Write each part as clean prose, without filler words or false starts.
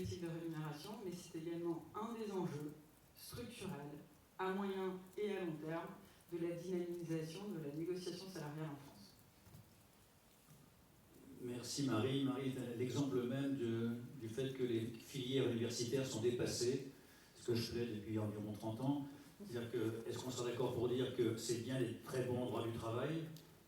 politique de rémunération, mais c'est également un des enjeux structurels, à moyen et à long terme, de la dynamisation de la négociation salariale en France. Merci Marie. Marie est l'exemple même du fait que les filières universitaires sont dépassées, ce que je plaide depuis environ 30 ans. C'est-à-dire que, est-ce qu'on sera d'accord pour dire que c'est bien les très bons droits du travail,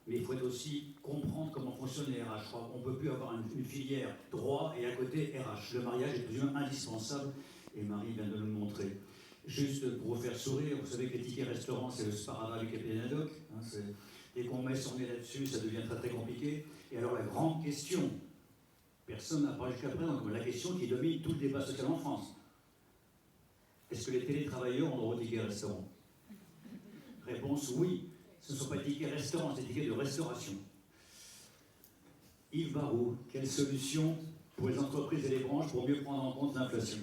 mais il faut aussi comprendre comment fonctionnent les RH. On ne peut plus avoir une filière droit et à côté RH. Le mariage est plus indispensable et Marie vient de le montrer. Juste pour vous faire sourire, vous savez que les tickets restaurants, c'est le sparadrap avec Epénadoc. Dès qu'on met son nez là-dessus, ça devient très très compliqué. Et alors la grande question, personne n'a parlé jusqu'à présent, comme la question qui domine tout le débat social en France. Est-ce que les télétravailleurs ont droit aux tickets restaurants? Réponse oui. Ce ne sont pas des tickets restaurants, c'est des tickets de restauration. Yves Barrault, quelle solution pour les entreprises et les branches pour mieux prendre en compte l'inflation?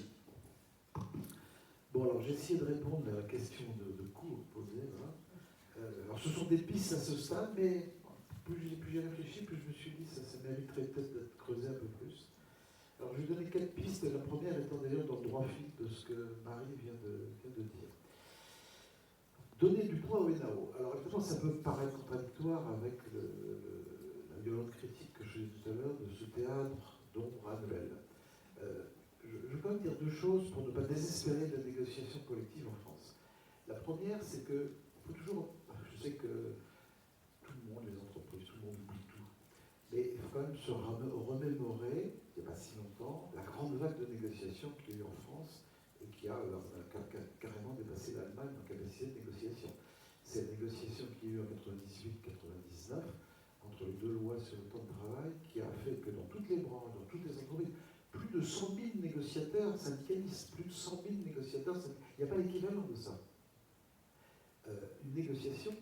Bon, alors j'ai essayé de répondre à la question de coût posée. Voilà. Alors ce sont des pistes à ce stade, mais plus j'y réfléchi, plus je me suis dit que ça mériterait peut-être d'être creusé un peu plus. Alors je vais donner 4 pistes, la première étant d'ailleurs dans le droit fil de ce que Marie vient de dire. Donner du poids au NAO. Alors évidemment, ça peut paraître contradictoire avec la violente critique que je faisais tout à l'heure de ce théâtre d'ombre annuel. Je veux quand même dire 2 choses pour ne pas désespérer de la négociation collective en France. La première, c'est que faut toujours, je sais que tout le monde, les entreprises, tout le monde oublie tout, mais il faut quand même se remémorer, il n'y a pas si longtemps, la grande vague de négociations qu'il y a eu en France et qui a carrément dépassé l'Allemagne en capacité de négociation. C'est la négociation qu'il y a eu en 98-99 entre les 2 lois sur le temps de travail qui a fait que dans toutes les branches, dans toutes les entreprises, plus de 100 000 négociateurs syndicalistes, plus de 100 000 négociateurs syndicalistes. Il n'y a pas l'équivalent de ça. Une négociation